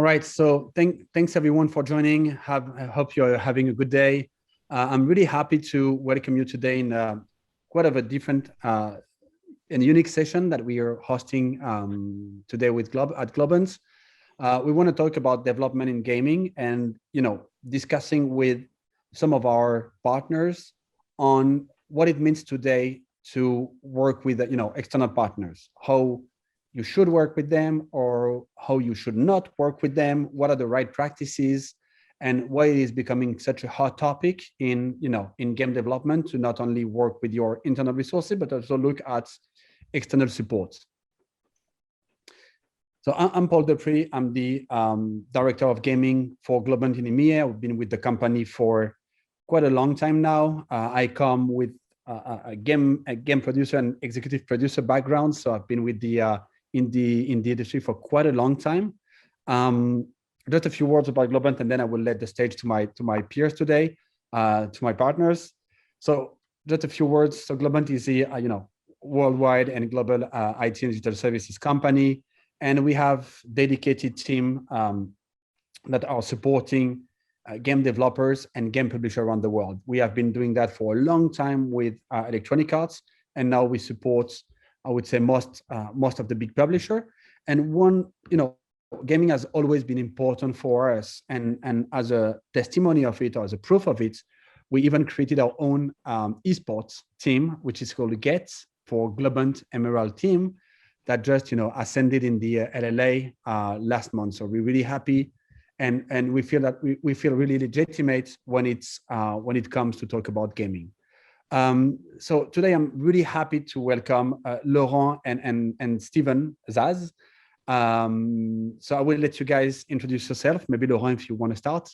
right, so thanks everyone for joining. I hope you're having a good day. I'm really happy to welcome you today in quite of a different and unique session that we are hosting today with at Globant. We want to talk about development in gaming and discussing with some of our partners on what it means today to work with external partners, how you should work with them or how you should not work with them, what are the right practices, and why it is becoming such a hot topic in game development to not only work with your internal resources but also look at external support. So I'm Paul Dupree. I'm the director of gaming for Globant in EMEA. I've been with the company for quite a long time now. I come with a game producer and executive producer background, so I've been with in the industry for quite a long time. Just a few words about Globant, and then I will let the stage to my peers today, to my partners. So just a few words. So Globant is a worldwide and global IT and digital services company, and we have dedicated team that are supporting game developers and game publishers around the world. We have been doing that for a long time with Electronic Arts, and now we support, I would say, most of the big publisher. And gaming has always been important for us, and as a testimony of it, or as a proof of it, we even created our own esports team, which is called GET for Globant Emerald Team, that just ascended in the LLA last month. So we're really happy, and we feel that we feel really legitimate when it comes to talk about gaming. So today I'm really happy to welcome Laurent and Steven Zaz. So I will let you guys introduce yourself. Maybe Laurent, if you want to start.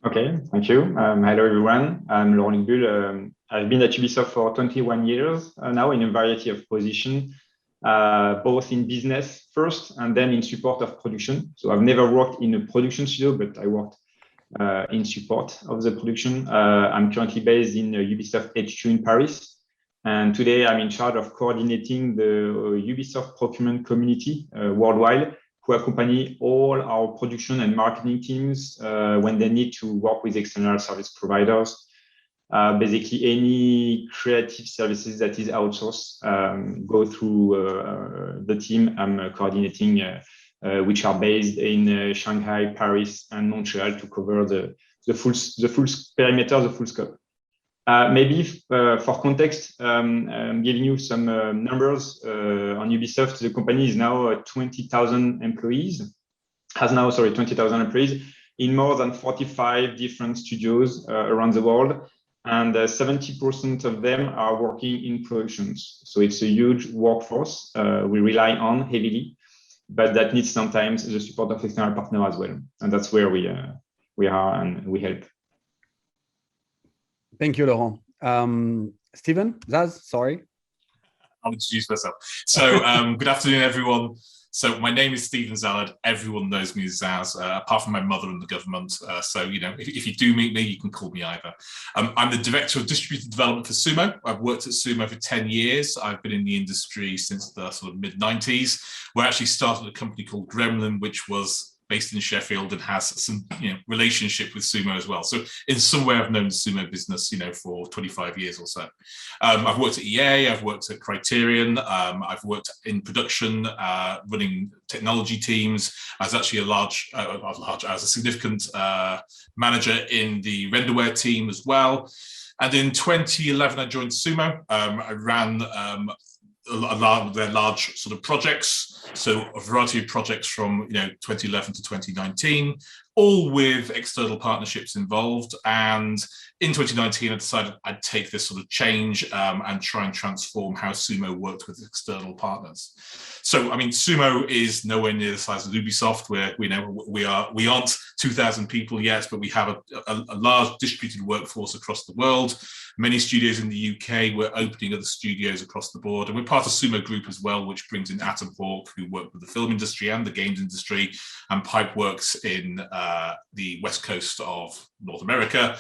Okay, thank you. Hello everyone. I'm Laurent Bull. I've been at Ubisoft for 21 years now in a variety of positions, both in business first and then in support of production. So I've never worked in a production studio, but I worked in support of the production. I'm currently based in Ubisoft HQ in Paris. And today I'm in charge of coordinating the Ubisoft procurement community worldwide, who accompany all our production and marketing teams when they need to work with external service providers. Basically, any creative services that is outsourced go through the team I'm coordinating, which are based in Shanghai, Paris, and Montreal to cover the full perimeter, the full scope. Maybe for context, I'm giving you some numbers on Ubisoft. The company is now 20,000 employees, in more than 45 different studios around the world, and 70% of them are working in productions. So it's a huge workforce we rely on heavily, but that needs sometimes the support of external partners as well. And that's where we are and we help. Thank you, Laurent. Steven, Zaz, sorry. I'll introduce myself. So good afternoon, everyone. So my name is Steven Zallard. Everyone knows me as Zaz, apart from my mother and the government. So, if you do meet me, you can call me either. I'm the Director of Distributed Development for Sumo. I've worked at Sumo for 10 years. I've been in the industry since the sort of mid-90s. We actually started a company called Gremlin, which was based in Sheffield and has some relationship with Sumo as well. So in some way I've known the Sumo business, for 25 years or so. I've worked at EA, I've worked at Criterion, I've worked in production, running technology teams. I was actually a significant manager in the renderware team as well. And in 2011, I joined Sumo. I ran a lot of their large sort of projects, so a variety of projects from 2011 to 2019, all with external partnerships involved. And in 2019, I decided I'd take this sort of change and try and transform how Sumo worked with external partners. So, I mean, Sumo is nowhere near the size of Ubisoft, where we aren't 2,000 people yet, but we have a large distributed workforce across the world. Many studios in the UK, we're opening other studios across the board. And we're part of Sumo Group as well, which brings in Atom Hawk, who work with the film industry and the games industry, and Pipeworks in the west coast of North America.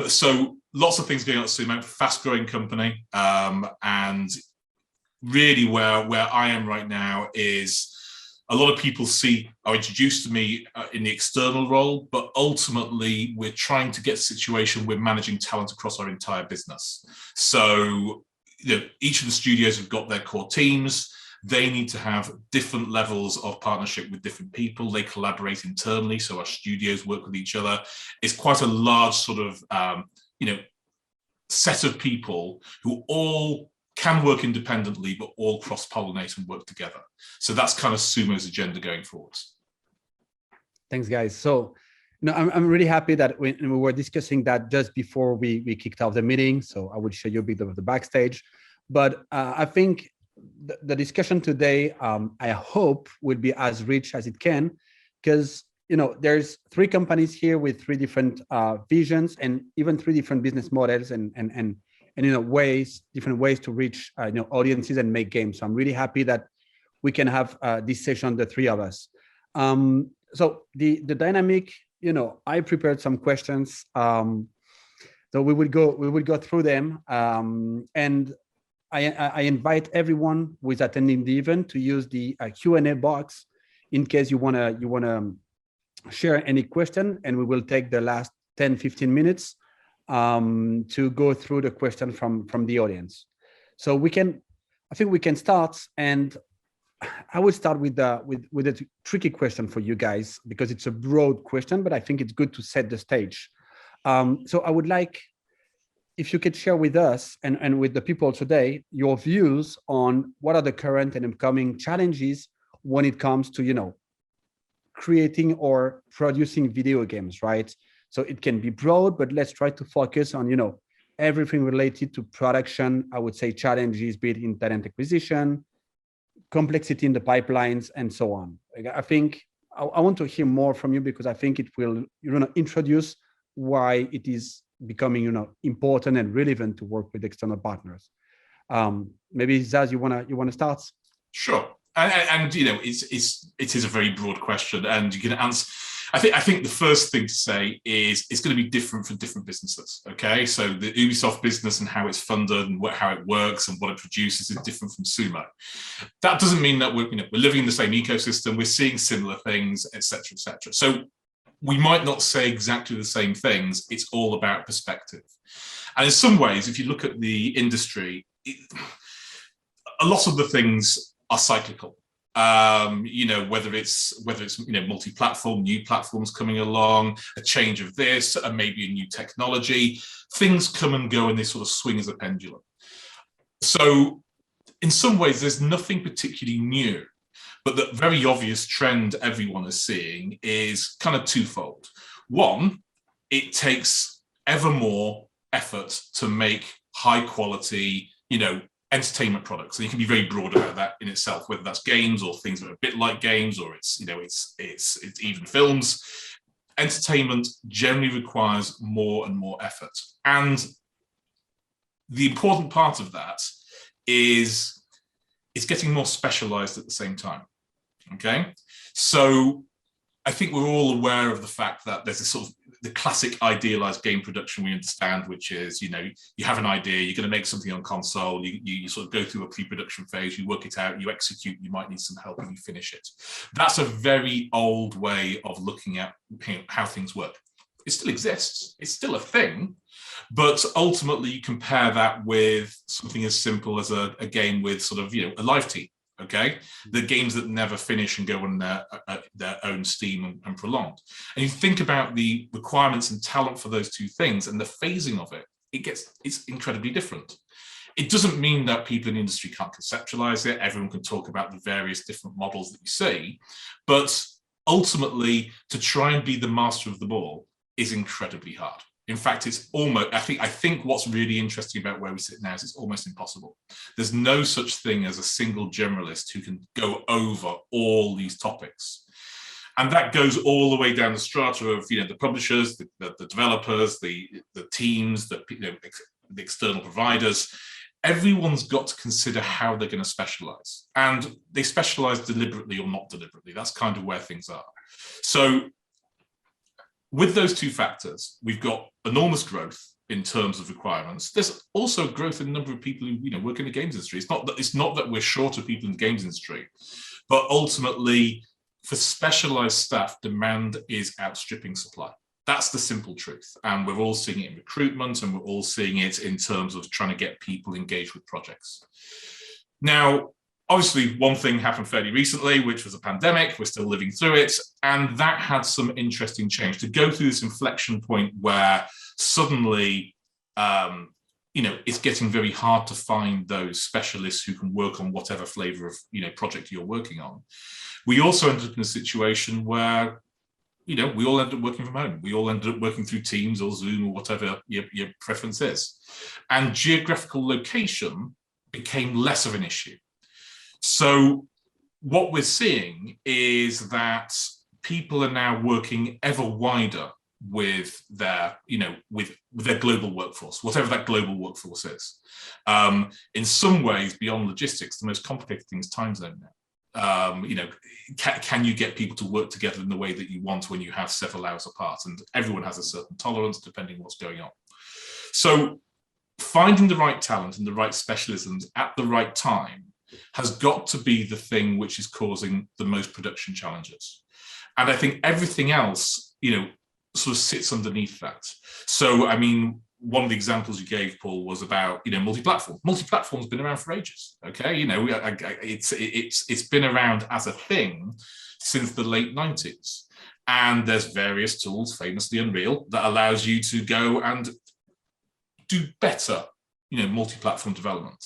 So lots of things going on at Sumo, fast-growing company. And really where I am right now is a lot of people are introduced to me in the external role, but ultimately we're trying to get a situation we're managing talent across our entire business. So each of the studios have got their core teams. They need to have different levels of partnership with different people. They collaborate internally, so our studios work with each other. It's quite a large sort of set of people who all can work independently, but all cross-pollinate and work together. So that's kind of Sumo's agenda going forward. Thanks, guys. So, I'm really happy that we were discussing that just before we kicked off the meeting. So I will show you a bit of the backstage. But I think the discussion today, I hope, will be as rich as it can, because there's 3 companies here with 3 different visions and even 3 different business models and different ways to reach audiences and make games. So I'm really happy that we can have this session, the 3 of us. So the dynamic, I prepared some questions. So we will go through them, and I invite everyone who is attending the event to use the Q&A box in case you wanna share any question, and we will take the last 10-15 minutes to go through the question from the audience. So I think we can start, and I will start with a tricky question for you guys, because it's a broad question, but I think it's good to set the stage. So I would like, if you could share with us and with the people today, your views on what are the current and upcoming challenges when it comes to, creating or producing video games, right? So it can be broad, but let's try to focus on, everything related to production. I would say challenges, be it in talent acquisition, complexity in the pipelines, and so on. I think I want to hear more from you, because I think it will, introduce why it is becoming, important and relevant to work with external partners. Maybe Zaz, you wanna start? Sure. And it is a very broad question, and you can answer. I think the first thing to say is it's going to be different for different businesses. Okay, so the Ubisoft business and how it's funded and how it works and what it produces is different from Sumo. That doesn't mean that we're living in the same ecosystem. We're seeing similar things, etc., etc. So we might not say exactly the same things. It's all about perspective. And in some ways, if you look at the industry, a lot of the things are cyclical. Whether it's multi-platform, new platforms coming along, a change of this, and maybe a new technology, things come and go and they sort of swing as a pendulum. So in some ways, there's nothing particularly new, but the very obvious trend everyone is seeing is kind of twofold. One, it takes ever more effort to make high quality, entertainment products, and you can be very broad about that in itself, whether that's games or things that are a bit like games, or it's even films. Entertainment generally requires more and more effort, and the important part of that is it's getting more specialized at the same time. Okay, so I think we're all aware of the fact that there's a sort of the classic idealized game production we understand, which is, you have an idea, you're going to make something on console, you sort of go through a pre-production phase, you work it out, you execute, you might need some help and you finish it. That's a very old way of looking at how things work. It still exists, it's still a thing, but ultimately you compare that with something as simple as a game with sort of, a live team. Okay, the games that never finish and go on their own steam and prolonged. And you think about the requirements and talent for those two things and the phasing of it, it's incredibly different. It doesn't mean that people in the industry can't conceptualize it. Everyone can talk about the various different models that you see, but ultimately to try and be the master of the ball is incredibly hard. In fact, it's almost, I think what's really interesting about where we sit now is it's almost impossible. There's no such thing as a single generalist who can go over all these topics. And that goes all the way down the strata of, the publishers, the developers, the teams, the external providers. Everyone's got to consider how they're going to specialize. And they specialize deliberately or not deliberately. That's kind of where things are. So with those two factors, we've got enormous growth in terms of requirements. There's also growth in the number of people who work in the games industry. It's not that we're short of people in the games industry, but ultimately for specialized staff, demand is outstripping supply. That's the simple truth. And we're all seeing it in recruitment, and we're all seeing it in terms of trying to get people engaged with projects. Now, obviously, one thing happened fairly recently, which was a pandemic. We're still living through it. And that had some interesting change to go through this inflection point where suddenly, it's getting very hard to find those specialists who can work on whatever flavor of, project you're working on. We also ended up in a situation where, we all ended up working from home. We all ended up working through Teams or Zoom or whatever your preference is. And geographical location became less of an issue. So what we're seeing is that people are now working ever wider with their, with their global workforce, whatever that global workforce is. In some ways, beyond logistics, the most complicated thing is time zone now. Can you get people to work together in the way that you want when you have several hours apart? And everyone has a certain tolerance depending on what's going on. So finding the right talent and the right specialisms at the right time has got to be the thing which is causing the most production challenges. And I think everything else, sort of sits underneath that. So, one of the examples you gave, Paul, was about, multi-platform. Multi-platform's been around for ages, okay? It's been around as a thing since the late 90s. And there's various tools, famously Unreal, that allows you to go and do better, multi-platform development.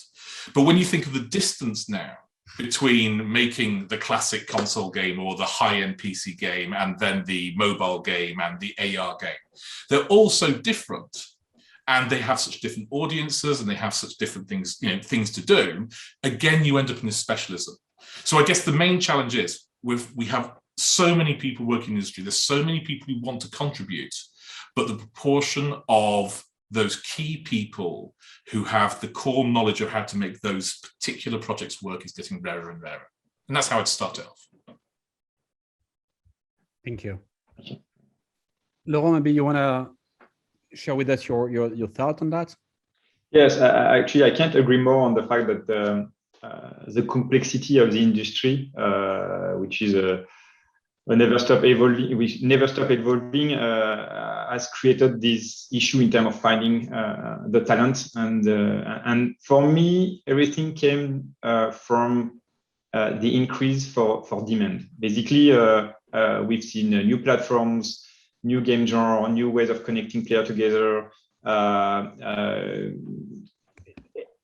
But when you think of the distance now between making the classic console game or the high-end PC game and then the mobile game and the AR game, they're all so different. And they have such different audiences and they have such different things, things to do. Again, you end up in this specialism. So I guess the main challenge is we have so many people working in the industry. There's so many people who want to contribute, but the proportion of those key people who have the core knowledge of how to make those particular projects work is getting rarer and rarer. And that's how I'd start it off. Thank you. Laurent, maybe you want to share with us your thought on that? Yes, actually, I can't agree more on the fact that the complexity of the industry, which is never stop evolving, has created this issue in terms of finding the talent. And for me, everything came from the increase for demand. Basically, we've seen new platforms, new game genre, new ways of connecting players together. The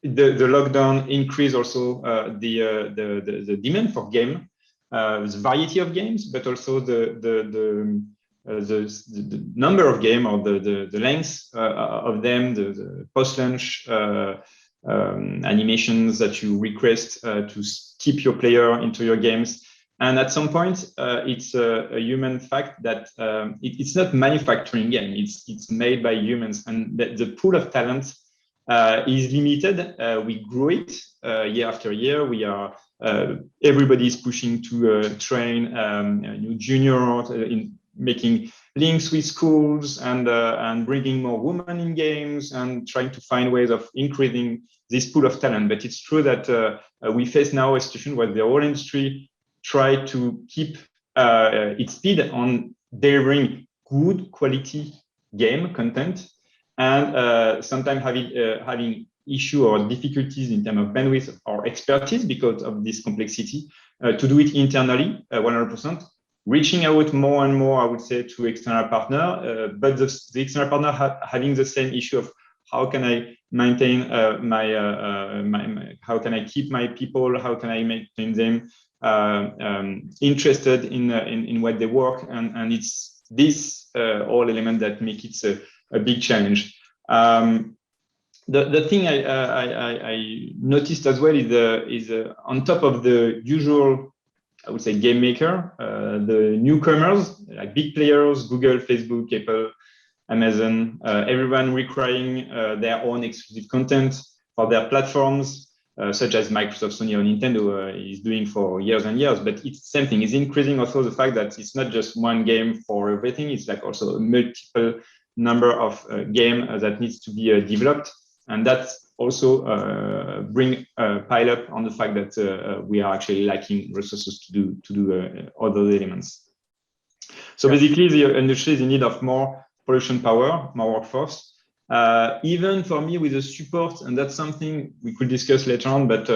lockdown increased also the demand for game, the variety of games, but also the number of game or the length of them, the post-launch animations that you request to keep your player into your games. And at some point, it's a human fact that it's not manufacturing game, it's made by humans, and the pool of talent is limited. We grow it year after year. We are everybody is pushing to train new juniors in making links with schools and bringing more women in games and trying to find ways of increasing this pool of talent. But it's true that we face now a situation where the whole industry try to keep its speed on delivering good quality game content, and sometimes having issue or difficulties in terms of bandwidth or expertise because of this complexity to do it internally 100%, reaching out more and more, I would say, to external partner, but the external partner having the same issue of how can I maintain how can I keep my people, how can I maintain them interested in what they work, and it's this all element that make it a big challenge. The thing I noticed as well is on top of the usual, I would say, game maker, the newcomers like big players, Google, Facebook, Apple, Amazon, everyone requiring their own exclusive content for their platforms. Such as Microsoft, Sony, or Nintendo is doing for years and years, but it's the same thing. It's increasing also the fact that it's not just one game for everything. It's like also multiple number of game that needs to be developed, and that's also bring a pile up on the fact that we are actually lacking resources to do other elements. So basically, the industry is in need of more production power, more workforce. Even for me, with the support, and that's something we could discuss later on, but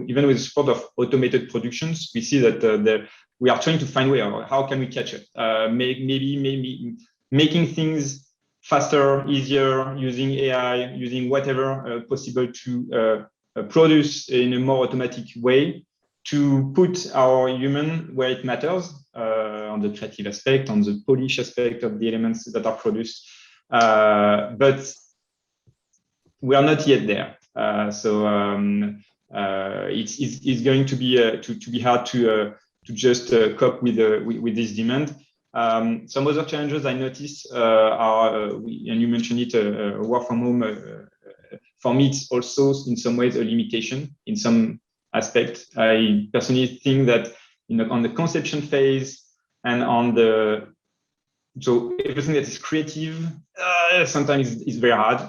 even with the support of automated productions, we see that we are trying to find a way of how can we catch up. Maybe making things faster, easier, using AI, using whatever possible to produce in a more automatic way, to put our human where it matters, on the creative aspect, on the polish aspect of the elements that are produced. But we are not yet there. So it's going to be hard to just cope with this demand. Some other challenges I noticed are, and you mentioned it, work from home. For me, it's also in some ways a limitation in some aspect. I personally think that on the conception phase and so everything that is creative sometimes is very hard.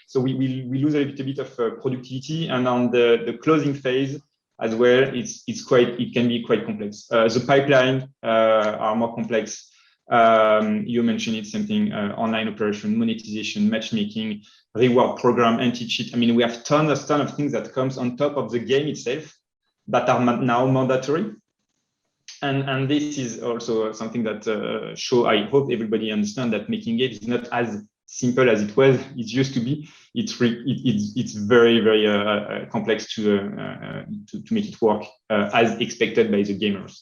So we lose a little bit of productivity, and on the closing phase as well, it can be quite complex. The pipeline are more complex. You mentioned it, something online operation, monetization, matchmaking, reward program, anti-cheat. I mean, we have ton of things that comes on top of the game itself that are now mandatory. And this is also something that I hope everybody understands that making it is not as simple as it used to be. It's very, very complex to make it work as expected by the gamers.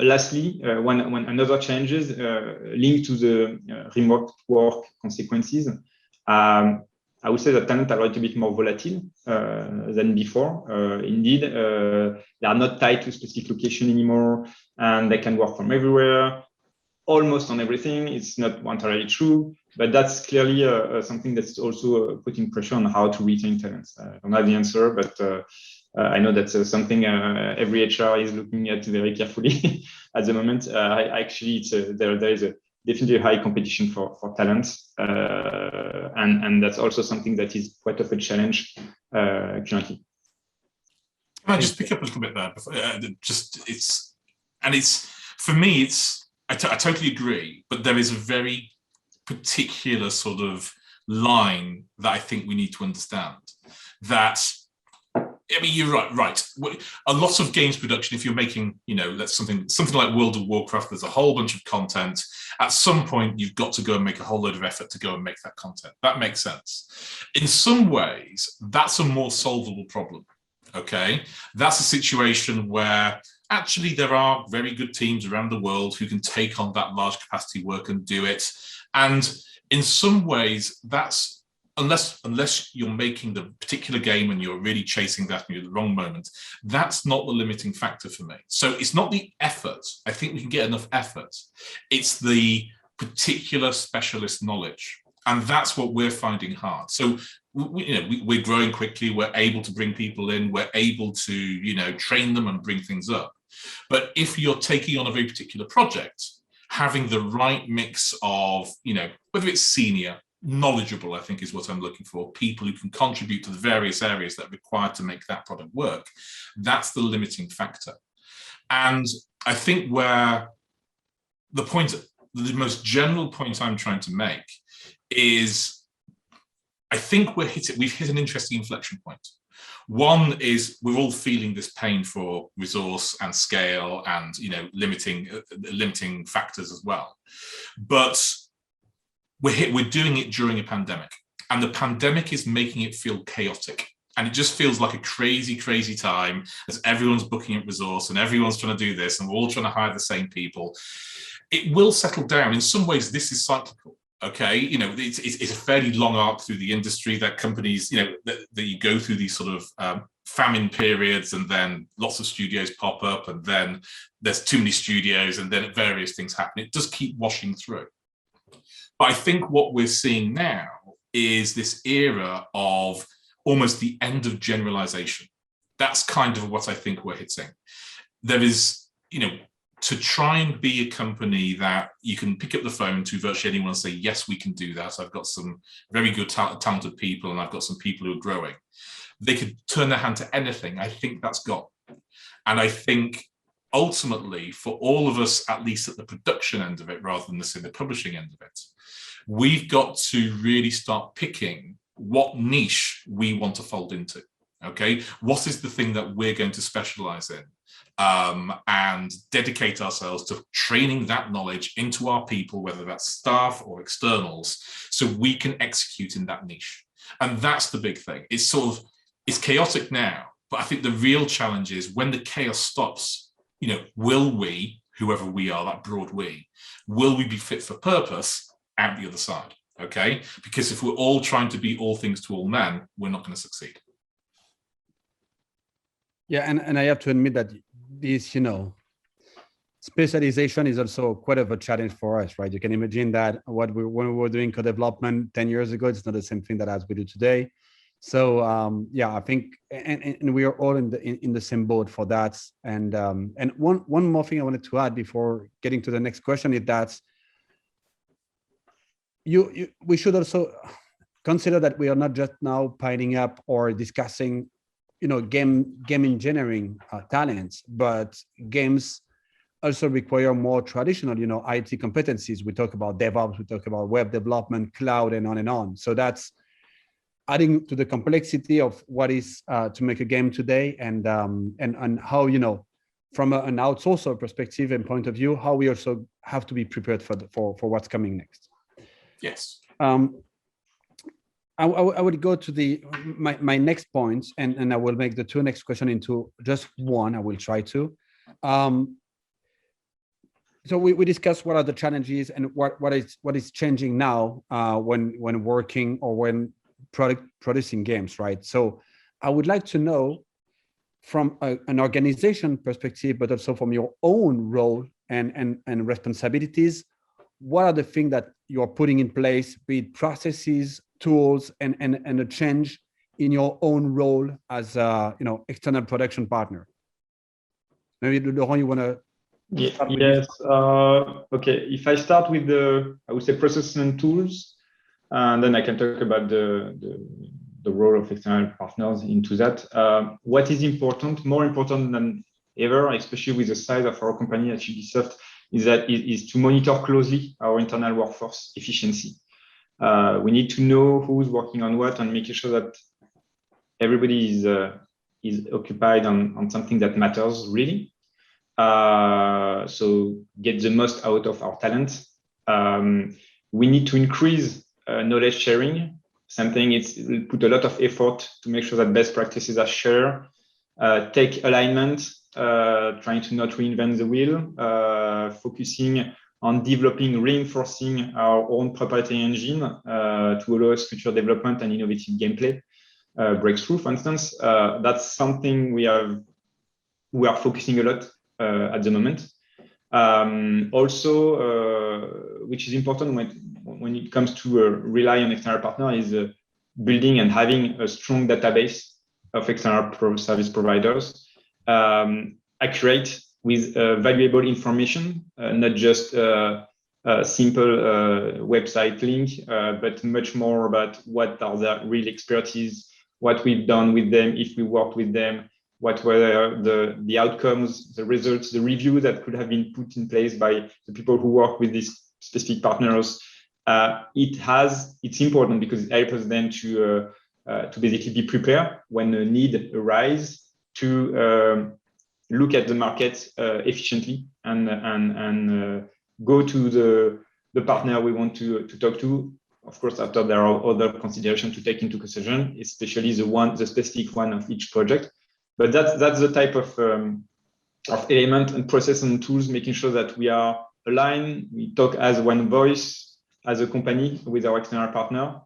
Lastly, when another changes linked to the remote work consequences, I would say that talent are a little bit more volatile than before. Indeed, they are not tied to a specific location anymore, and they can work from everywhere, almost on everything. It's not entirely true, but that's clearly something that's also putting pressure on how to retain talents. I don't have the answer, but I know that's something every HR is looking at very carefully at the moment. Actually, there is definitely a high competition for talents, and that's also something that is quite of a challenge currently. Can I just pick up a little bit there? For me, I totally agree, but there is a very particular sort of line that I think we need to understand. That, I mean, you're right. A lot of games production, if you're making, that's something like World of Warcraft, there's a whole bunch of content. At some point, you've got to go and make a whole load of effort to go and make that content. That makes sense. In some ways, that's a more solvable problem, okay? That's a situation where actually there are very good teams around the world who can take on that large capacity work and do it. And in some ways, that's, unless you're making the particular game and you're really chasing that and you're at the wrong moment, that's not the limiting factor for me. So it's not the effort. I think we can get enough effort. It's the particular specialist knowledge. And that's what we're finding hard. So we're growing quickly. We're able to bring people in. We're able to, train them and bring things up. But if you're taking on a very particular project, having the right mix of, whether it's senior, knowledgeable, I think is what I'm looking for, people who can contribute to the various areas that are required to make that product work, that's the limiting factor. And I think where the most general point I'm trying to make is, I think we've hit an interesting inflection point. One is we're all feeling this pain for resource and scale and limiting factors as well. But we're doing it during a pandemic, and the pandemic is making it feel chaotic. And it just feels like a crazy, crazy time as everyone's booking up resource and everyone's trying to do this and we're all trying to hire the same people. It will settle down. In some ways, this is cyclical. Okay, it's a fairly long arc through the industry that companies, that you go through these sort of famine periods, and then lots of studios pop up, and then there's too many studios, and then various things happen. It does keep washing through. But I think what we're seeing now is this era of almost the end of generalization. That's kind of what I think we're hitting. There is, to try and be a company that you can pick up the phone to virtually anyone and say, yes, we can do that. I've got some very good, talented people, and I've got some people who are growing. They could turn their hand to anything. I think that's gone. And I think ultimately, for all of us, at least at the production end of it, rather than the publishing end of it, we've got to really start picking what niche we want to fold into. Okay, what is the thing that we're going to specialize in? And dedicate ourselves to training that knowledge into our people, whether that's staff or externals, so we can execute in that niche. And that's the big thing. It's chaotic now, but I think the real challenge is when the chaos stops, will we, whoever we are, that broad we, will we be fit for purpose at the other side? Okay, because if we're all trying to be all things to all men, we're not going to succeed. Yeah, and I have to admit that this, specialization is also quite of a challenge for us, right? You can imagine that when we were doing co-development 10 years ago, it's not the same thing that as we do today. So yeah, I think, and we are all in the same boat for that. And one more thing I wanted to add before getting to the next question is that we should also consider that we are not just now piling up or discussing game engineering talents, but games also require more traditional, IT competencies. We talk about DevOps, we talk about web development, cloud, and on and on. So that's adding to the complexity of what is to make a game today, and how, from an outsourcer perspective and point of view, how we also have to be prepared for what's coming next. Yes. I would go to my next point, and I will make the two next questions into just one. I will try to. So we discussed what are the challenges and what is changing now when working or when producing games, right? So I would like to know from an organization perspective, but also from your own role and responsibilities, what are the things that you are putting in place, be it processes, tools, and a change in your own role as a external production partner? Maybe Laurent, you want to? Yes. Okay. If I start with I would say processes and tools, and then I can talk about the role of external partners into that. What is important, more important than ever, especially with the size of our company at Ubisoft, is to monitor closely our internal workforce efficiency. We need to know who's working on what and making sure that everybody is occupied on something that matters really. So get the most out of our talent. We need to increase knowledge sharing. Something we'll put a lot of effort to make sure that best practices are shared. Take alignment, trying to not reinvent the wheel, focusing on developing, reinforcing our own proprietary engine to allow us future development and innovative gameplay breakthrough, for instance. That's something we are focusing a lot at the moment. Also, which is important when it comes to rely on external partner, is building and having a strong database of external service providers, accurate with valuable information, not just a simple website link, but much more about what are their real expertise, what we've done with them, if we worked with them, what were the outcomes, the results, the review that could have been put in place by the people who work with these specific partners. It's important because it helps us then to basically be prepared when a need arises, to look at the market efficiently and go to the partner we want to talk to. Of course, after there are other considerations to take into consideration, especially the specific one of each project. But that's the type of element and process and tools, making sure that we are aligned, we talk as one voice as a company with our external partner.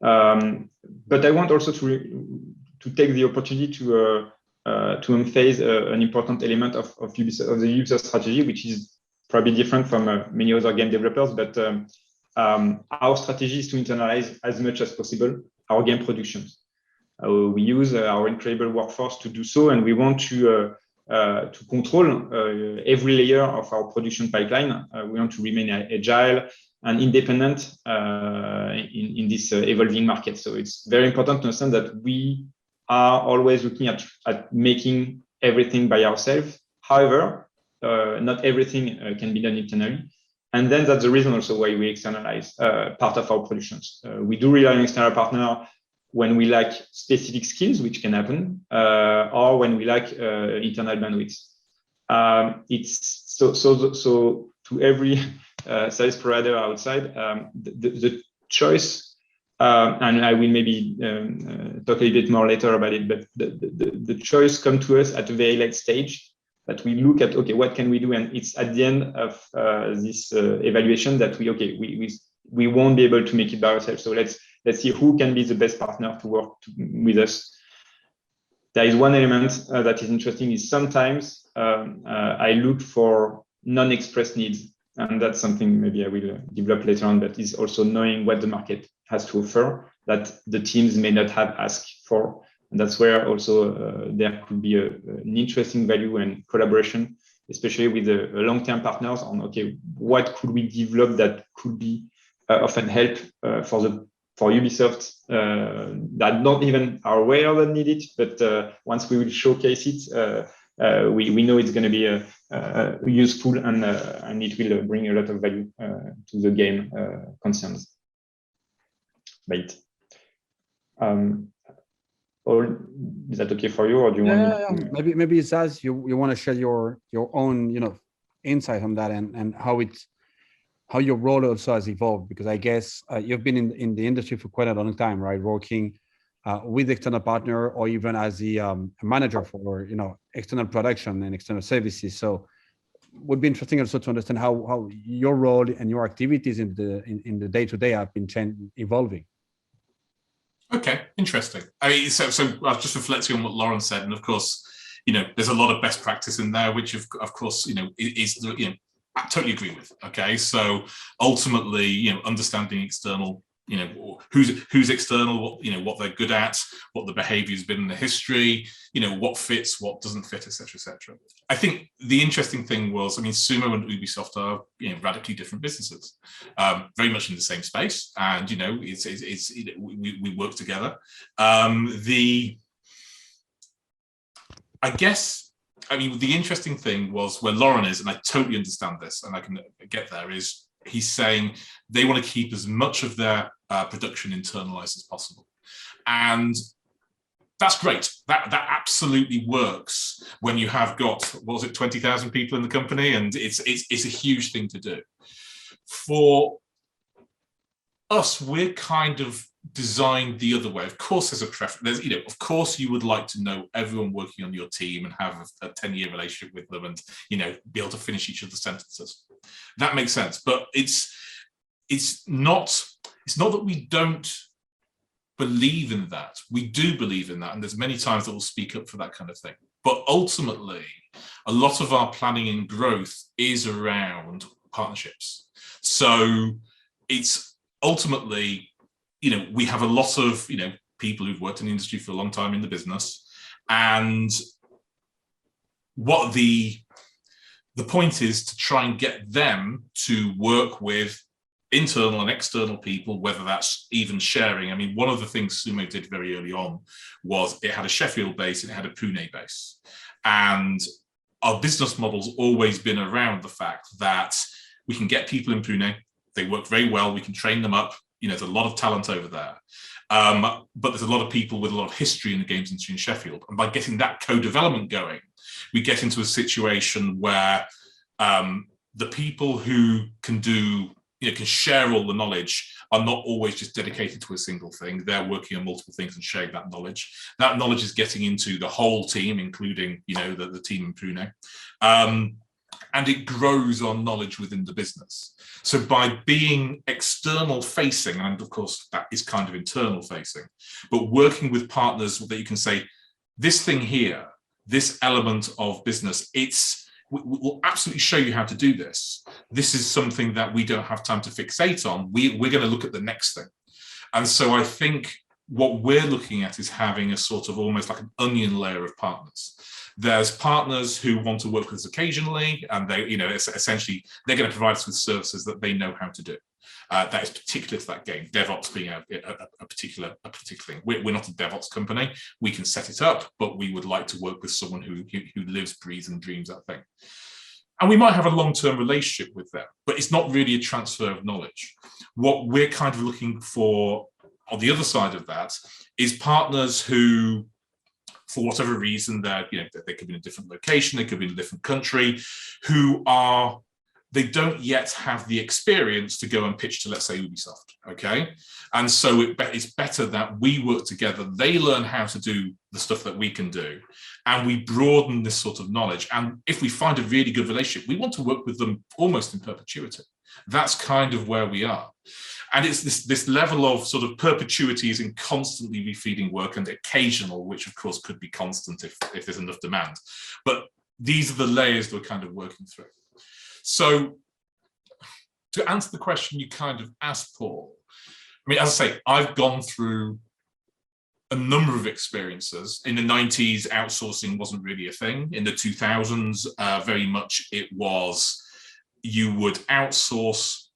But I want also to take the opportunity to emphasize an important element of the Ubisoft strategy, which is probably different from many other game developers. But our strategy is to internalize as much as possible our game productions. We use our incredible workforce to do so, and we want to to control every layer of our production pipeline. We want to remain agile and independent in this evolving market. So it's very important to understand that we are always looking at making everything by ourselves. However, not everything can be done internally. And then that's the reason also why we externalize part of our productions. We do rely on external partner when we lack specific skills, which can happen, or when we lack internal bandwidth. It's so to every service provider outside, the choice, and I will maybe talk a little bit more later about it, but the choice comes to us at a very late stage, that we look at, okay, what can we do? And it's at the end of this evaluation that we won't be able to make it by ourselves. So let's see who can be the best partner to work with us. There is one element that is interesting, is sometimes I look for non-expressed needs. And that's something maybe I will develop later on, but is also knowing what the market has to offer that the teams may not have asked for. And that's where also there could be an interesting value and collaboration, especially with the long-term partners on, okay, what could we develop that could be often help for Ubisoft that not even are aware that need it, but once we will showcase it, we know it's going to be useful and it will bring a lot of value to the game concerns. Right. Or is that okay for you, or do you want? Yeah. Maybe Zaz, you want to share your own insight on that and how your role also has evolved, because I guess you've been in the industry for quite a long time, right? Working with external partner or even as the manager for external production and external services. So would be interesting also to understand how your role and your activities in the day-to-day have been evolving. Okay, interesting. I mean, so I was just reflecting on what Lauren said, and of course, there's a lot of best practice in there, which of course, is I totally agree with. Okay, so ultimately, understanding external, who's external, what they're good at, what the behavior has been in the history, what fits, what doesn't fit, etc., etc. I think the interesting thing was, Sumo and Ubisoft are radically different businesses, very much in the same space, and we work together. The interesting thing was where Lauren is, and I totally understand this, and I can get there, is he's saying they want to keep as much of their production internalized as possible. And that's great. That absolutely works when you have got, 20,000 people in the company, and it's a huge thing to do. For us, we're kind of designed the other way. Of course, there's a preference. Of course, you would like to know everyone working on your team and have a 10-year relationship with them, and be able to finish each other's sentences. That makes sense. But it's not that we don't believe in that. We do believe in that, and there's many times that we'll speak up for that kind of thing. But ultimately, a lot of our planning and growth is around partnerships. So it's ultimately, we have a lot of, people who've worked in the industry for a long time in the business. And what the point is to try and get them to work with internal and external people, whether that's even sharing. One of the things Sumo did very early on was it had a Sheffield base and it had a Pune base. And our business model's always been around the fact that we can get people in Pune, they work very well, we can train them up. There's a lot of talent over there. But there's a lot of people with a lot of history in the games industry in Sheffield. And by getting that co-development going, we get into a situation where the people who can share all the knowledge are not always just dedicated to a single thing. They're working on multiple things and sharing that knowledge. That knowledge is getting into the whole team, including, the team in Pune. And it grows on knowledge within the business. So by being external facing, and of course that is kind of internal facing, but working with partners that you can say, this thing here, this element of business, we'll absolutely show you how to do this. This is something that we don't have time to fixate on. We're going to look at the next thing. And so I think what we're looking at is having a sort of almost like an onion layer of partners. There's partners who want to work with us occasionally, and they, essentially they're going to provide us with services that they know how to do. That is particular to that game, DevOps being a particular thing. We're not a DevOps company. We can set it up, but we would like to work with someone who lives, breathes, and dreams that thing. And we might have a long-term relationship with them, but it's not really a transfer of knowledge. What we're kind of looking for on the other side of that is partners who, for whatever reason, they could be in a different location, they could be in a different country, they don't yet have the experience to go and pitch to, let's say, Ubisoft, okay? And so it's better that we work together, they learn how to do the stuff that we can do, and we broaden this sort of knowledge. And if we find a really good relationship, we want to work with them almost in perpetuity. That's kind of where we are. And it's this level of sort of perpetuities and constantly refeeding work, and occasional, which of course could be constant if there's enough demand. But these are the layers that we're kind of working through. So to answer the question you kind of asked, Paul, I mean, as I say, I've gone through a number of experiences. In the 90s, outsourcing wasn't really a thing. In the 2000s, very much it was, you would outsource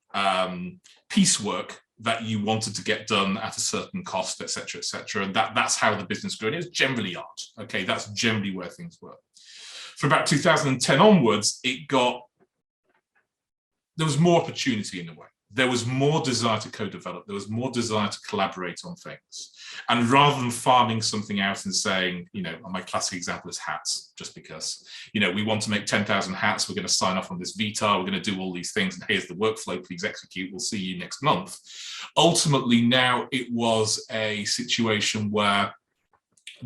piecework that you wanted to get done at a certain cost, et cetera, and that's how the business grew. And it was generally art, okay? That's generally where things were. From about 2010 onwards, there was more opportunity in a way. There was more desire to co-develop. There was more desire to collaborate on things. And rather than farming something out and saying, my classic example is hats, just because, we want to make 10,000 hats, we're going to sign off on this VTAR, we're going to do all these things, and here's the workflow, please execute, we'll see you next month. Ultimately, now it was a situation where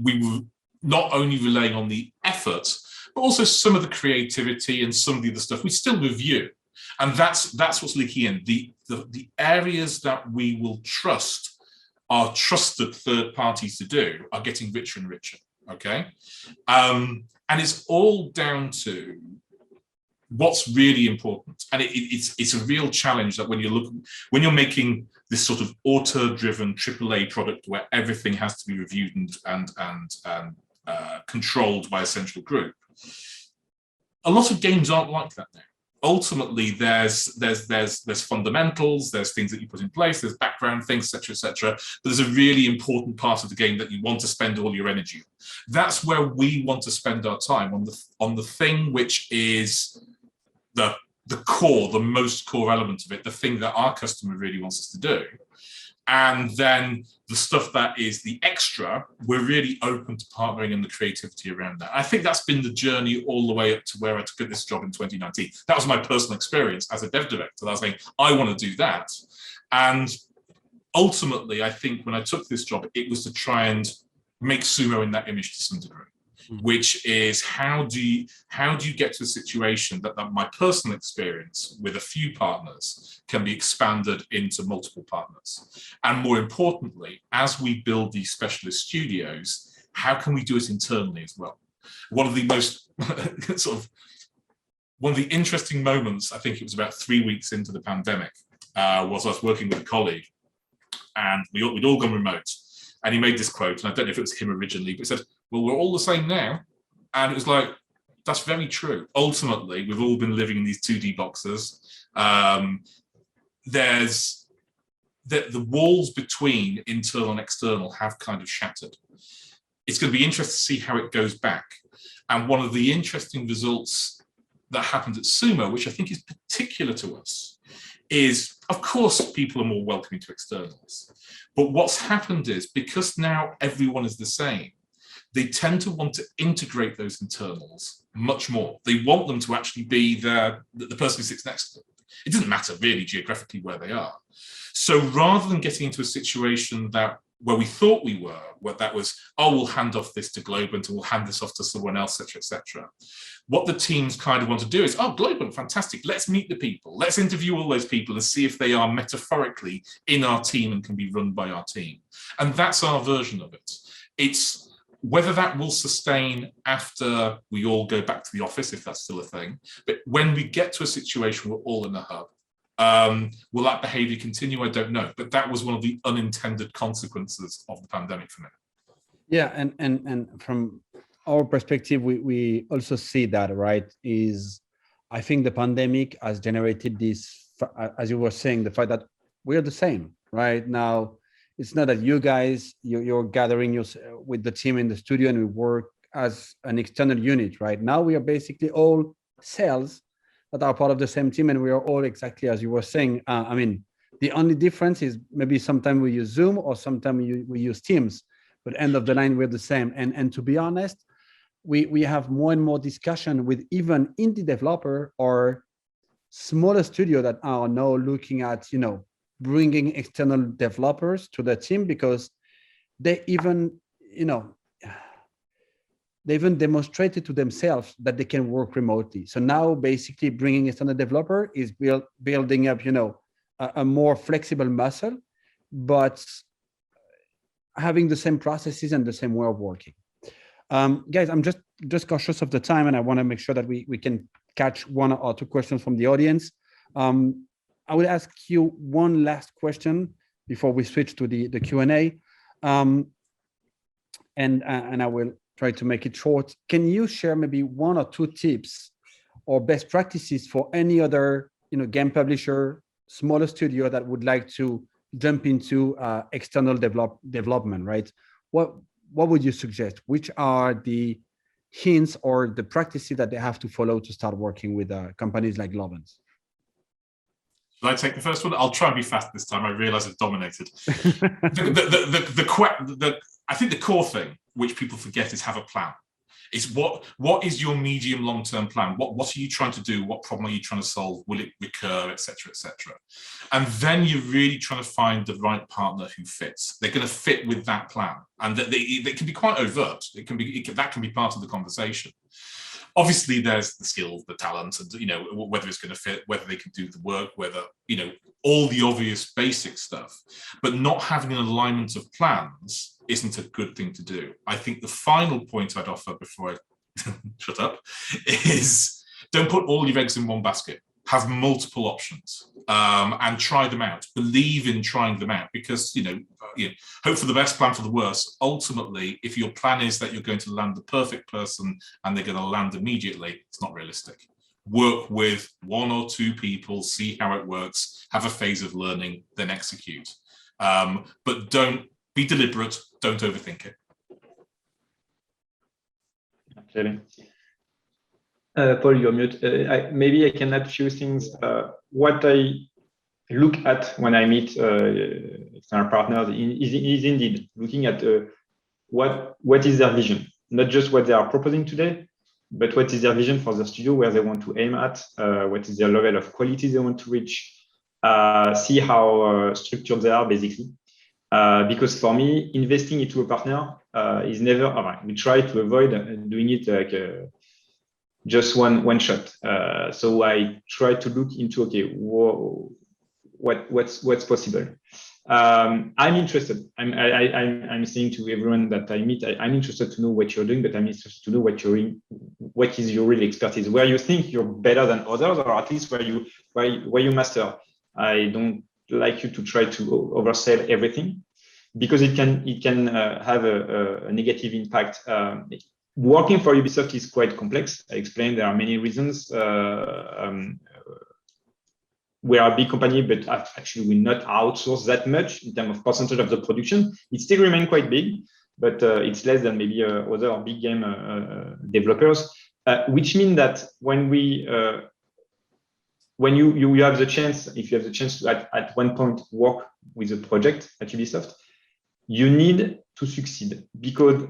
we were not only relying on the effort, but also some of the creativity and some of the other stuff we still review. And that's what's leaking in. The areas that we will trust our trusted third parties to do are getting richer and richer, okay? And it's all down to what's really important. And it's a real challenge that when you're making this sort of auto-driven AAA product where everything has to be reviewed and controlled by a central group, a lot of games aren't like that now. Ultimately, there's fundamentals, there's things that you put in place, there's background things, et cetera, but there's a really important part of the game that you want to spend all your energy on. That's where we want to spend our time, on the thing which is the core, the most core element of it, the thing that our customer really wants us to do. And then the stuff that is the extra, we're really open to partnering and the creativity around that. I think that's been the journey all the way up to where I took this job in 2019. That was my personal experience as a dev director. I was saying, I want to do that. And ultimately, I think when I took this job, it was to try and make Sumo in that image to some degree. Which is how do you get to a situation that my personal experience with a few partners can be expanded into multiple partners, and more importantly, as we build these specialist studios, how can we do it internally as well? One of the most one of the interesting moments, I think it was about 3 weeks into the pandemic, was I was working with a colleague, and we'd all gone remote. And he made this quote, and I don't know if it was him originally, but he said, well, we're all the same now. And it was like, that's very true. Ultimately, we've all been living in these 2D boxes. There's the walls between internal and external have kind of shattered. It's going to be interesting to see how it goes back. And one of the interesting results that happened at Sumo, which I think is particular to us, is, of course, people are more welcoming to externals. But what's happened is, because now everyone is the same, they tend to want to integrate those internals much more. They want them to actually be the person who sits next to them. It doesn't matter really geographically where they are. So rather than getting into a situation where we thought we were, where that was, oh, we'll hand off this to Globant and we'll hand this off to someone else, et cetera. What the teams kind of want to do is, oh, Globant, fantastic. Let's meet the people. Let's interview all those people and see if they are metaphorically in our team and can be run by our team. And that's our version of it. It's whether that will sustain after we all go back to the office, if that's still a thing. But when we get to a situation we're all in a hub, Will that behavior continue? I don't know. But that was one of the unintended consequences of the pandemic for me. Yeah, and from our perspective, we also see that, right? I think the pandemic has generated this, as you were saying, the fact that we're the same, right? Now, it's not that you guys, you're gathering with the team in the studio and we work as an external unit, right? Now we are basically all cells that are part of the same team, and we are all exactly as you were saying. I mean, the only difference is maybe sometimes we use Zoom or sometimes we use Teams, but end of the line, we're the same. And to be honest, we have more and more discussion with even indie developer or smaller studio that are now looking at, bringing external developers to the team, because they even, they even demonstrated to themselves that they can work remotely. So now basically bringing external developer is building up, a more flexible muscle, but having the same processes and the same way of working. Guys, I'm just cautious of the time, and I want to make sure that we can catch one or two questions from the audience. I will ask you one last question before we switch to the Q&A, and I will try to make it short. Can you share maybe one or two tips or best practices for any other game publisher, smaller studio that would like to jump into external development, right? What would you suggest? Which are the hints or the practices that they have to follow to start working with companies like Globant? Should I take the first one? I'll try and be fast this time. I realize I've dominated. I think the core thing which people forget is have a plan. It's what is your medium long-term plan? What are you trying to do? What problem are you trying to solve? Will it recur, etc., etc.? And then you're really trying to find the right partner who fits. They're going to fit with that plan, and they can be quite overt. That can be part of the conversation. Obviously, there's the skills, the talent, and whether it's going to fit, whether they can do the work, whether all the obvious basic stuff. But not having an alignment of plans isn't a good thing to do. I think the final point I'd offer before I shut up is don't put all your eggs in one basket. Have multiple options and try them out. Believe in trying them out, because hope for the best, plan for the worst. Ultimately, if your plan is that you're going to land the perfect person and they're going to land immediately, it's not realistic. Work with one or two people, see how it works, have a phase of learning, then execute. But don't be deliberate, don't overthink it. Absolutely. Paul, you're mute. Maybe I can add a few things. What I look at when I meet external partners is indeed looking at what is their vision, not just what they are proposing today, but what is their vision for the studio, where they want to aim at, what is their level of quality they want to reach, see how structured they are, basically. Because for me, investing into a partner is never, we try to avoid doing it like just one shot. So I try to look into, okay, what's possible. I'm interested. I'm saying to everyone that I meet, I'm interested to know what you're doing, but I'm interested to know what is your real expertise, where you think you're better than others, or at least where you master. I don't like you to try to oversell everything, because it can have a negative impact. Working for Ubisoft is quite complex. I explained there are many reasons. We are a big company, but actually we not outsource that much in terms of percentage of the production. It still remains quite big, but it's less than maybe other big game developers. Which means that when you have the chance, if you have the chance to at one point work with a project at Ubisoft, you need to succeed, because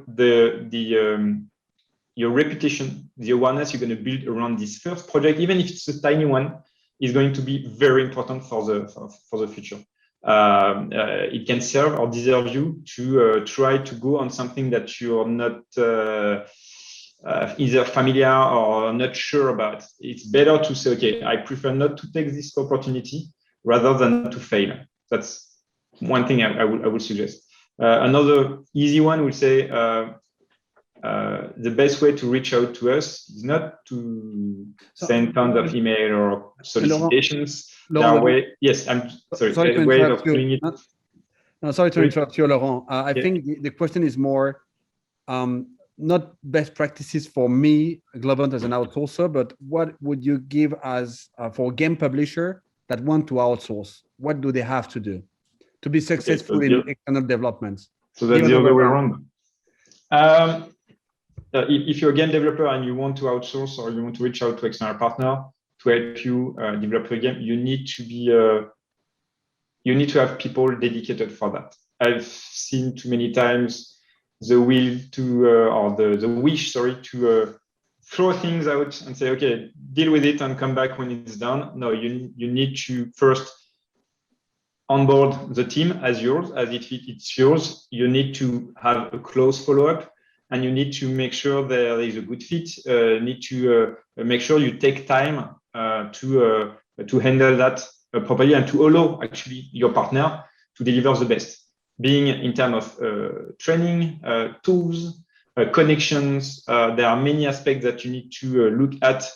your reputation, the awareness you're going to build around this first project, even if it's a tiny one, is going to be very important for the future. It can serve or deserve you to try to go on something that you're not either familiar or not sure about. It's better to say, okay, I prefer not to take this opportunity rather than to fail. That's one thing I would suggest. Another easy one would say, the best way to reach out to us is not to send tons of email or solicitations. Laurent, yes, I'm sorry. Sorry to Way interrupt of you. doing it. No, sorry to interrupt you, Laurent. I Yeah. think the question is more not best practices for me, Globant as an outsourcer, but what would you give as for a game publisher that want to outsource? What do they have to do to be successful in external developments? So that's the other way around. If you're a game developer and you want to outsource or you want to reach out to external partner to help you develop a game, you need to be you need to have people dedicated for that. I've seen too many times the will to or the wish, sorry, to throw things out and say, okay, deal with it and come back when it's done. No, you need to first onboard the team as yours, as if it's yours. You need to have a close follow-up, and you need to make sure there is a good fit. Need to make sure you take time to handle that properly and to allow actually your partner to deliver the best, being in terms of training, tools, connections. There are many aspects that you need to look at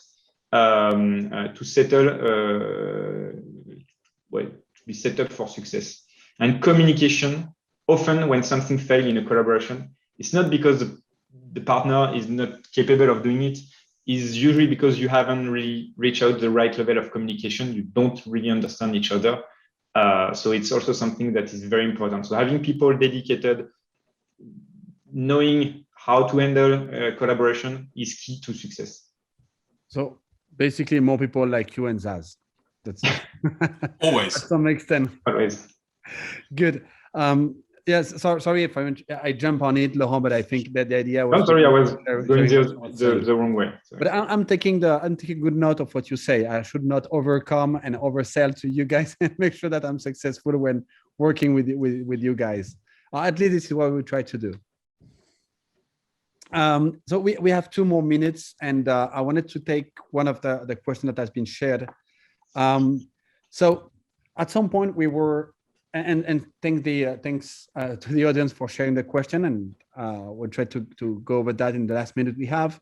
to settle, to be set up for success. And communication, often when something fails in a collaboration, it's not because the partner is not capable of doing it. It's usually because you haven't really reached out the right level of communication. You don't really understand each other. So it's also something that is very important. So having people dedicated, knowing how to handle collaboration is key to success. So basically more people like you and Zaz. That's always to some extent. Always. Good. Yes, sorry if I jump on it, Laurent, but I think that the idea was. I'm sorry, I was going the wrong way. Sorry. But I'm taking good note of what you say. I should not overcome and oversell to you guys and make sure that I'm successful when working with you guys. At least this is what we try to do. So we have 2 more minutes, and I wanted to take one of the questions that has been shared. So at some point we were. And thanks to the audience for sharing the question, and we'll try to go over that in the last minute we have.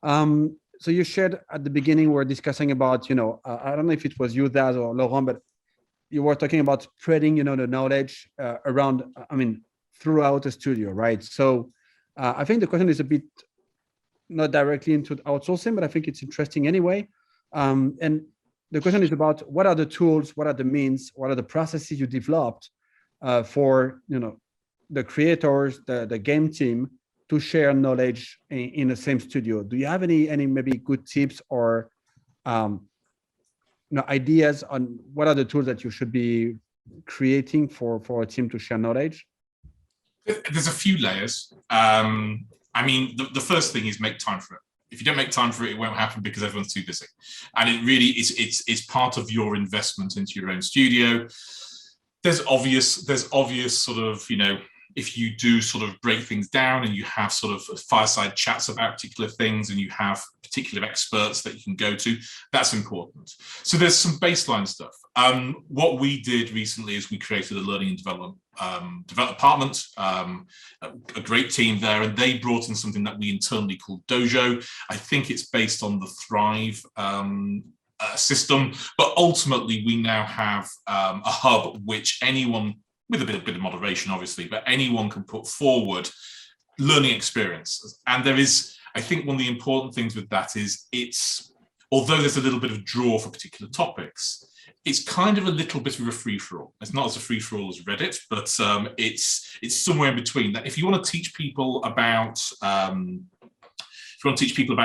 So you shared at the beginning, we're discussing about, I don't know if it was you, Daz, or Laurent, but you were talking about spreading, the knowledge around, throughout the studio, right? So I think the question is a bit not directly into outsourcing, but I think it's interesting anyway. And the question is about what are the tools, what are the means, what are the processes you developed for the creators, the game team to share knowledge in the same studio. Do you have any maybe good tips or ideas on what are the tools that you should be creating for a team to share knowledge? There's a few layers. The first thing is make time for it. If you don't make time for it, it won't happen because everyone's too busy. And it really is, it's part of your investment into your own studio. There's obvious sort of, if you do sort of break things down and you have sort of fireside chats about particular things and you have particular experts that you can go to, that's important. So there's some baseline stuff. What we did recently is we created a learning and development department, a great team there, and they brought in something that we internally call Dojo. I think it's based on the Thrive system, but ultimately we now have a hub which anyone, with a bit of moderation obviously, but anyone can put forward learning experience. And there is, I think one of the important things with that is although there's a little bit of draw for particular topics, it's kind of a little bit of a free-for-all. It's not as a free-for-all as Reddit, but it's somewhere in between. That if you want to teach people about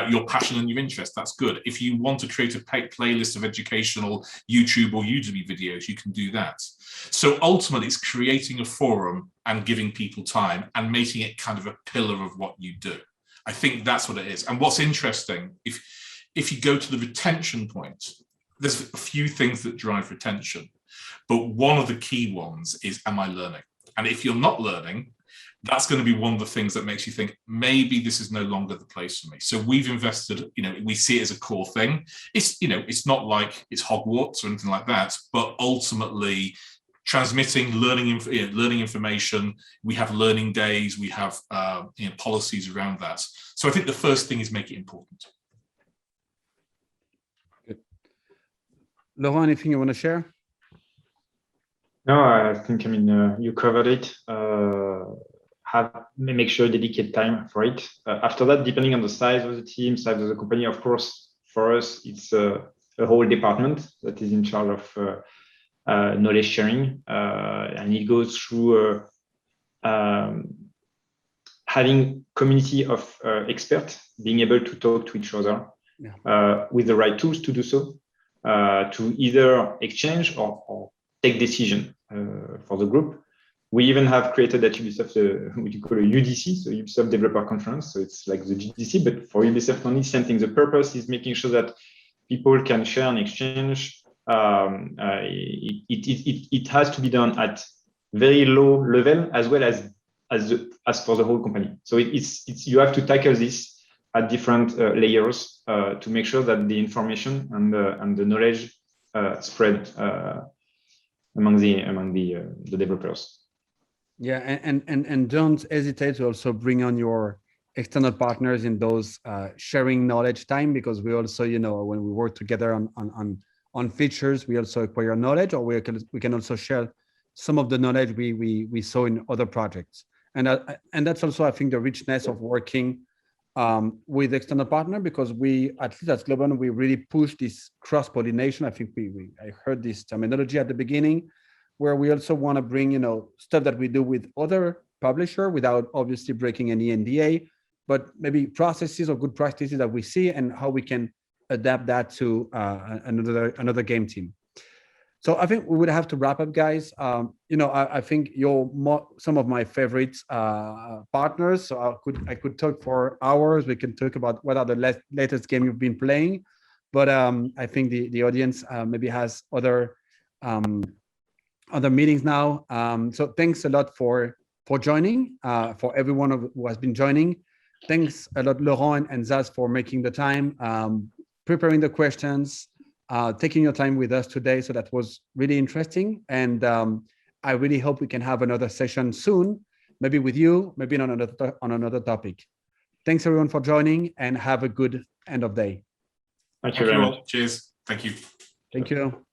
your passion and your interest, that's good. If you want to create a playlist of educational YouTube or Udemy videos, you can do that. So ultimately, it's creating a forum and giving people time and making it kind of a pillar of what you do. I think that's what it is. And what's interesting, if you go to the retention point, there's a few things that drive retention, but one of the key ones is, am I learning? And if you're not learning, that's going to be one of the things that makes you think, maybe this is no longer the place for me. So we've invested, we see it as a core thing. It's not like it's Hogwarts or anything like that, but ultimately transmitting learning information. We have learning days, we have policies around that. So I think the first thing is make it important. Laurent, anything you want to share? No, I think, you covered it. Make sure you dedicate time for it. After that, depending on the size of the team, size of the company, of course, for us, it's a whole department that is in charge of knowledge sharing. And it goes through having community of experts, being able to talk to each other with the right tools to do so, to either exchange or take decision for the group. We even have created at Ubisoft what you call a UDC, so Ubisoft Developer Conference. So it's like the GDC, but for Ubisoft only, same thing. The purpose is making sure that people can share and exchange. It has to be done at very low level as well as for the whole company. So you have to tackle this at different layers to make sure that the information and the knowledge spread among the developers. Yeah, and don't hesitate to also bring on your external partners in those sharing knowledge time, because we also, when we work together on features, we also acquire knowledge, or we can also share some of the knowledge we saw in other projects. And that's also, I think, the richness of working with external partner, because we, at least at Globant, we really push this cross-pollination. I think I heard this terminology at the beginning, where we also want to bring, stuff that we do with other publisher without obviously breaking any NDA, but maybe processes or good practices that we see and how we can adapt that to another game team. So I think we would have to wrap up, guys. I think you're some of my favorite partners. So I could talk for hours. We can talk about what are the latest game you've been playing, but I think the audience maybe has other meetings now. So thanks a lot for joining. For everyone who has been joining, thanks a lot, Laurent and Zaz, for making the time, preparing the questions. Taking your time with us today. So that was really interesting. And I really hope we can have another session soon, maybe with you, maybe on another topic. Thanks everyone for joining, and have a good end of day. Thank you very much. Cheers. Thank you. Thank you.